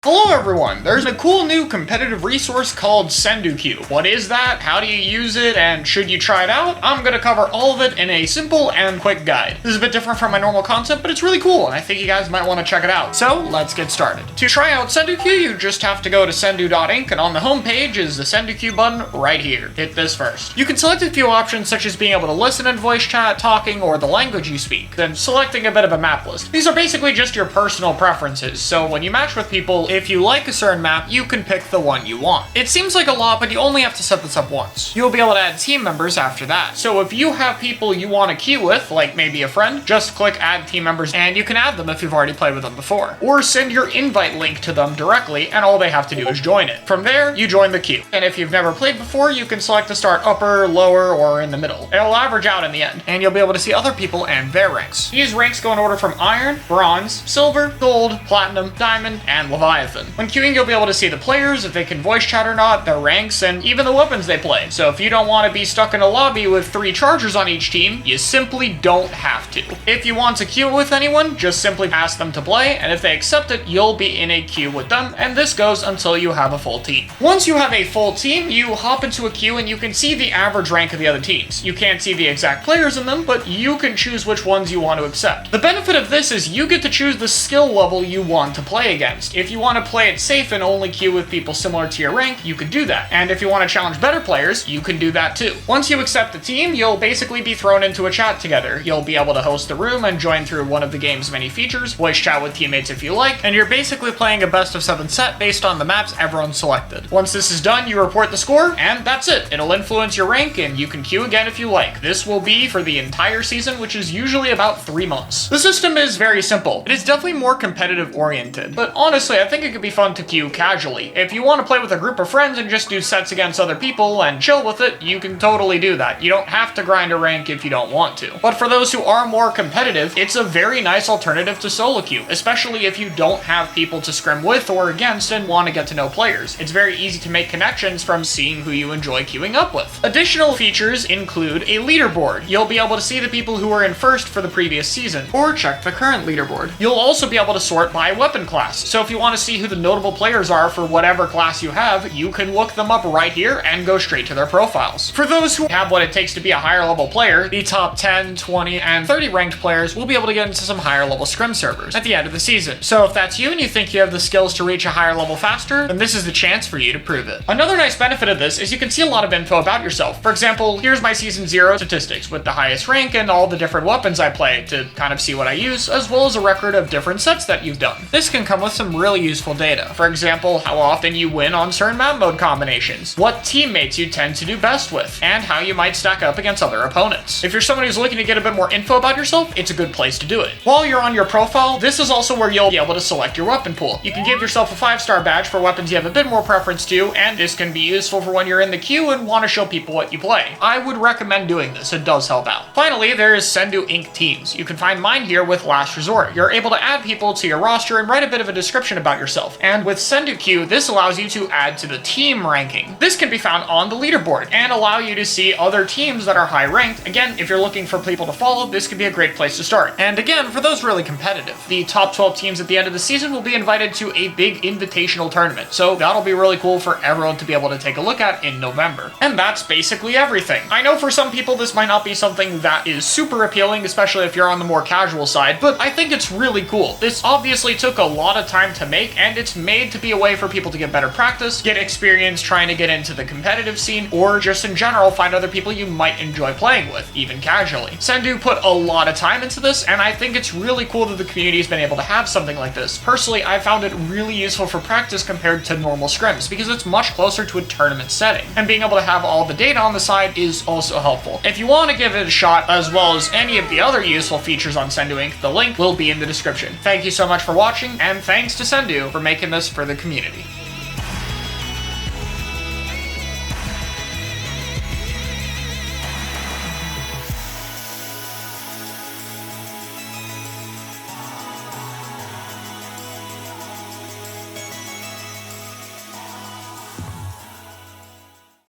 Hello everyone! There's a cool new competitive resource called SendouQ. What is that? How do you use it? And should you try it out? I'm gonna cover all of it in a simple and quick guide. This is a bit different from my normal content, but it's really cool and I think you guys might want to check it out. So let's get started. To try out SendouQ, you just have to go to sendu.inc, and on the home page is the SendouQ button right here. Hit this first. You can select a few options such as being able to listen in voice chat, talking, or the language you speak, then selecting a bit of a map list. These are basically just your personal preferences, so when you match with people, if you like a certain map, you can pick the one you want. It seems like a lot, but you only have to set this up once. You'll be able to add team members after that. So if you have people you want to queue with, like maybe a friend, just click add team members and you can add them if you've already played with them before. Or send your invite link to them directly and all they have to do is join it. From there, you join the queue. And if you've never played before, you can select to start upper, lower, or in the middle. It'll average out in the end, and you'll be able to see other people and their ranks. These ranks go in order from Iron, Bronze, Silver, Gold, Platinum, Diamond, and Leviathan. When queuing, you'll be able to see the players, if they can voice chat or not, their ranks, and even the weapons they play. So if you don't want to be stuck in a lobby with 3 chargers on each team, you simply don't have to. If you want to queue with anyone, just simply ask them to play, and if they accept it, you'll be in a queue with them, and this goes until you have a full team. Once you have a full team, you hop into a queue and you can see the average rank of the other teams. You can't see the exact players in them, but you can choose which ones you want to accept. The benefit of this is you get to choose the skill level you want to play against. If you want to play it safe and only queue with people similar to your rank, you can do that. And if you want to challenge better players, you can do that too. Once you accept the team, you'll basically be thrown into a chat together. You'll be able to host the room and join through one of the game's many features, voice chat with teammates if you like, and you're basically playing a best of 7 set based on the maps everyone selected. Once this is done, you report the score, and that's it. It'll influence your rank, and you can queue again if you like. This will be for the entire season, which is usually about 3 months. The system is very simple. It is definitely more competitive oriented, but honestly, I think it could be fun to queue casually. If you want to play with a group of friends and just do sets against other people and chill with it, you can totally do that. You don't have to grind a rank if you don't want to. But for those who are more competitive, it's a very nice alternative to solo queue, especially if you don't have people to scrim with or against and want to get to know players. It's very easy to make connections from seeing who you enjoy queuing up with. Additional features include a leaderboard. You'll be able to see the people who were in first for the previous season, or check the current leaderboard. You'll also be able to sort by weapon class, so if you want to see who the notable players are for whatever class you have, you can look them up right here and go straight to their profiles. For those who have what it takes to be a higher level player, the top 10, 20, and 30 ranked players will be able to get into some higher level scrim servers at the end of the season. So if that's you and you think you have the skills to reach a higher level faster, then this is the chance for you to prove it. Another nice benefit of this is you can see a lot of info about yourself. For example, here's my season 0 statistics with the highest rank and all the different weapons I play to kind of see what I use, as well as a record of different sets that you've done. This can come with some really useful data. For example, how often you win on certain map mode combinations, what teammates you tend to do best with, and how you might stack up against other opponents. If you're someone who's looking to get a bit more info about yourself, it's a good place to do it. While you're on your profile, this is also where you'll be able to select your weapon pool. You can give yourself a 5-star badge for weapons you have a bit more preference to, and this can be useful for when you're in the queue and want to show people what you play. I would recommend doing this, it does help out. Finally, there is SendouQ teams. You can find mine here with Last Resort. You're able to add people to your roster and write a bit of a description about yourself. And with SendouQ, this allows you to add to the team ranking. This can be found on the leaderboard and allow you to see other teams that are high ranked. Again, if you're looking for people to follow, this could be a great place to start. And again, for those really competitive, the top 12 teams at the end of the season will be invited to a big invitational tournament. So that'll be really cool for everyone to be able to take a look at in November. And that's basically everything. I know for some people this might not be something that is super appealing, especially if you're on the more casual side, but I think it's really cool. This obviously took a lot of time to make, and it's made to be a way for people to get better practice, get experience trying to get into the competitive scene, or just in general find other people you might enjoy playing with, even casually. SendouQ put a lot of time into this, and I think it's really cool that the community's been able to have something like this. Personally, I found it really useful for practice compared to normal scrims, because it's much closer to a tournament setting, and being able to have all the data on the side is also helpful. If you want to give it a shot, as well as any of the other useful features on SendouQ, the link will be in the description. Thank you so much for watching, and thanks to SendouQ for making this for the community.